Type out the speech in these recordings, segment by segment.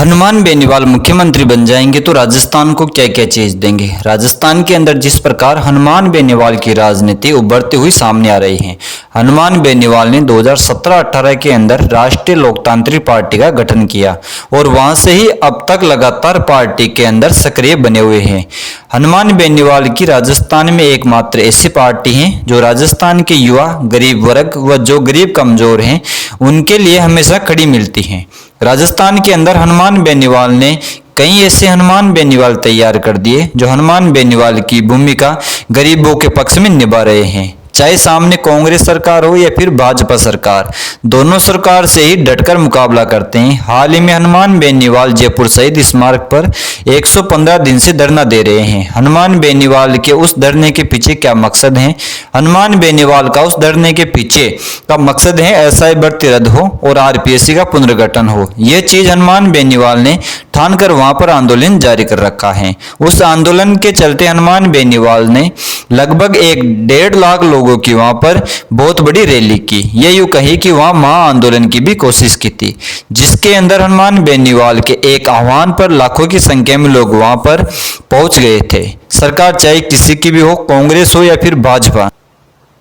हनुमान बेनीवाल मुख्यमंत्री बन जाएंगे तो राजस्थान को क्या क्या चीज देंगे। राजस्थान के अंदर जिस प्रकार हनुमान बेनीवाल की राजनीति उभरती हुई सामने आ रही है। हनुमान बेनीवाल ने 2017-18 के अंदर राष्ट्रीय लोकतांत्रिक पार्टी का गठन किया और वहां से ही अब तक लगातार पार्टी के अंदर सक्रिय बने हुए हैं। हनुमान बेनीवाल की राजस्थान में एकमात्र ऐसी पार्टी है जो राजस्थान के युवा, गरीब वर्ग व जो गरीब कमजोर हैं उनके लिए हमेशा खड़ी मिलती है। राजस्थान के अंदर हनुमान बेनीवाल ने कई ऐसे हनुमान बेनीवाल तैयार कर दिए जो हनुमान बेनीवाल की भूमिका गरीबों के पक्ष में निभा रहे हैं। चाहे सामने कांग्रेस सरकार हो या फिर भाजपा सरकार, दोनों सरकार से ही डटकर मुकाबला करते हैं। हाल ही में हनुमान बेनीवाल जयपुर शहीद स्मारक पर 115 दिन से धरना दे रहे हैं। हनुमान बेनीवाल के उस धरने के पीछे क्या मकसद है? हनुमान बेनीवाल का उस धरने के पीछे का मकसद है एसआई भर्ती रद्द हो और आरपीएससी का पुनर्गठन हो। यह चीज हनुमान बेनीवाल ने ठान कर वहां पर आंदोलन जारी कर रखा है। उस आंदोलन के चलते हनुमान बेनीवाल ने लगभग 1.5 लाख लोगों की वहां पर बहुत बड़ी रैली की। ये यूं कही कि वहां महा आंदोलन की भी कोशिश की थी, जिसके अंदर हनुमान बेनीवाल के एक आह्वान पर लाखों की संख्या में लोग वहां पर पहुंच गए थे। सरकार चाहे किसी की भी हो, कांग्रेस हो या फिर भाजपा,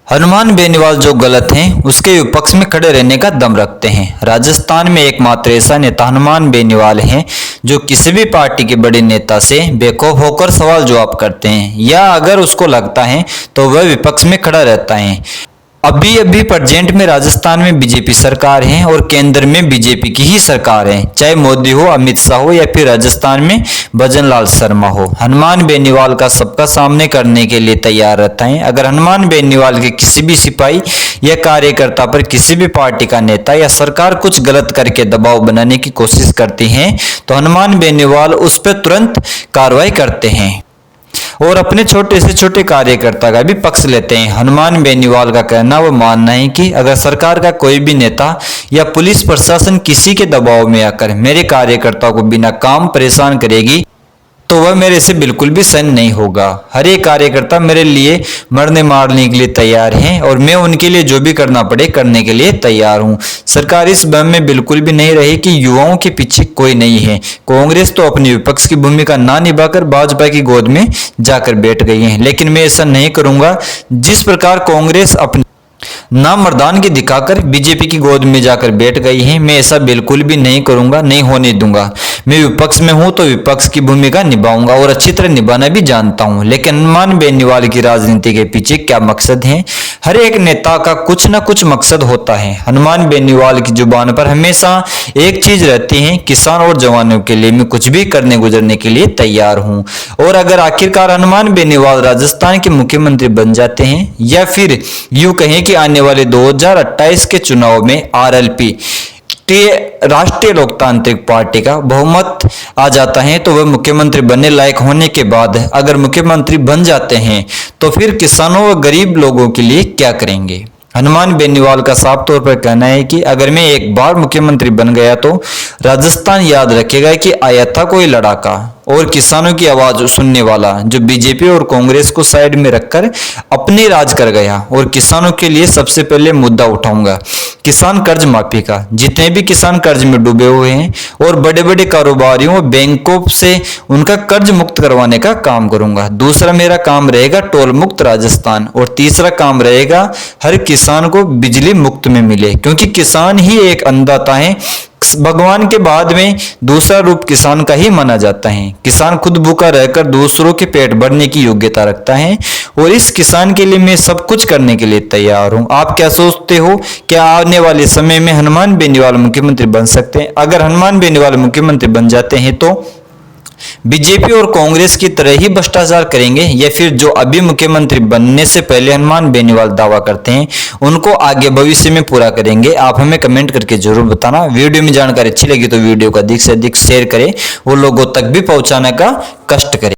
हनुमान बेनीवाल जो गलत हैं उसके विपक्ष में खड़े रहने का दम रखते हैं। राजस्थान में एकमात्र ऐसा नेता हनुमान बेनीवाल हैं जो किसी भी पार्टी के बड़े नेता से बेखौफ होकर सवाल जवाब करते हैं, या अगर उसको लगता है तो वह विपक्ष में खड़ा रहता है। अभी प्रेजेंट में राजस्थान में बीजेपी सरकार है और केंद्र में बीजेपी की ही सरकार है, चाहे मोदी हो, अमित शाह हो या फिर राजस्थान में भजन लाल शर्मा हो। हनुमान बेनीवाल का सबका सामने करने के लिए तैयार रहता है। अगर हनुमान बेनीवाल के किसी भी सिपाही या कार्यकर्ता पर किसी भी पार्टी का नेता या सरकार कुछ गलत करके दबाव बनाने की कोशिश करती है तो हनुमान बेनीवाल उस पर तुरंत कार्रवाई करते हैं और अपने छोटे से छोटे कार्यकर्ता का भी पक्ष लेते हैं। हनुमान बेनीवाल का कहना व मानना है कि अगर सरकार का कोई भी नेता या पुलिस प्रशासन किसी के दबाव में आकर मेरे कार्यकर्ताओं को बिना काम परेशान करेगी तो वह मेरे से बिल्कुल भी सहन नहीं होगा। हर एक कार्यकर्ता मेरे लिए मरने मारने के लिए तैयार है और मैं उनके लिए जो भी करना पड़े करने के लिए तैयार हूं। सरकार इस भ्रम में बिल्कुल भी नहीं रही कि युवाओं के पीछे कोई नहीं है। कांग्रेस तो अपनी विपक्ष की भूमिका ना निभाकर भाजपा की गोद में जाकर बैठ गई है, लेकिन मैं ऐसा नहीं करूंगा। जिस प्रकार कांग्रेस अपनी नामर्दानगी दिखाकर बीजेपी की गोद में जाकर बैठ गई है, मैं ऐसा बिल्कुल भी नहीं करूंगा, नहीं होने दूंगा। मैं विपक्ष में हूं तो विपक्ष की भूमिका निभाऊंगा और अच्छी तरह निभाना भी जानता हूं। लेकिन हनुमान बेनीवाल की राजनीति के पीछे क्या मकसद है? हर एक नेता का कुछ न कुछ मकसद होता है। हनुमान बेनीवाल की जुबान पर हमेशा एक चीज रहती है, किसान और जवानों के लिए मैं कुछ भी करने गुजरने के लिए तैयार हूं। और अगर आखिरकार हनुमान बेनीवाल राजस्थान के मुख्यमंत्री बन जाते हैं या फिर यूं कहें कि आने वाले 2028 के चुनाव में आरएलपी राष्ट्रीय लोकतांत्रिक पार्टी का बहुमत आ जाता है तो वह मुख्यमंत्री बनने लायक होने के बाद अगर मुख्यमंत्री बन जाते हैं तो फिर किसानों व गरीब लोगों के लिए क्या करेंगे? हनुमान बेनीवाल का साफ तौर पर कहना है कि अगर मैं एक बार मुख्यमंत्री बन गया तो राजस्थान याद रखेगा कि आया था कोई लड़ाका और किसानों की आवाज सुनने वाला जो बीजेपी और कांग्रेस को साइड में रखकर अपनी राज कर गया। और किसानों के लिए सबसे पहले मुद्दा उठाऊंगा किसान कर्ज माफी का। जितने भी किसान कर्ज में डूबे हुए हैं और बड़े बड़े कारोबारियों और बैंकों से उनका कर्ज मुक्त करवाने का काम करूंगा। दूसरा मेरा काम रहेगा टोल मुक्त राजस्थान और तीसरा काम रहेगा हर किसान को बिजली मुक्त में मिले, क्योंकि किसान ही एक अन्नदाता है। भगवान के बाद में दूसरा रूप किसान का ही माना जाता है। किसान खुद भूखा रहकर दूसरों के पेट भरने की योग्यता रखता है और इस किसान के लिए मैं सब कुछ करने के लिए तैयार हूं। आप क्या सोचते हो? क्या आने वाले समय में हनुमान बेनीवाल मुख्यमंत्री बन सकते हैं? अगर हनुमान बेनीवाल मुख्यमंत्री बन जाते हैं तो बीजेपी और कांग्रेस की तरह ही भ्रष्टाचार करेंगे या फिर जो अभी मुख्यमंत्री बनने से पहले हनुमान बेनीवाल दावा करते हैं उनको आगे भविष्य में पूरा करेंगे? आप हमें कमेंट करके जरूर बताना। वीडियो में जानकारी अच्छी लगी तो वीडियो को अधिक से अधिक शेयर करें और लोगों तक भी पहुंचाने का कष्ट करें।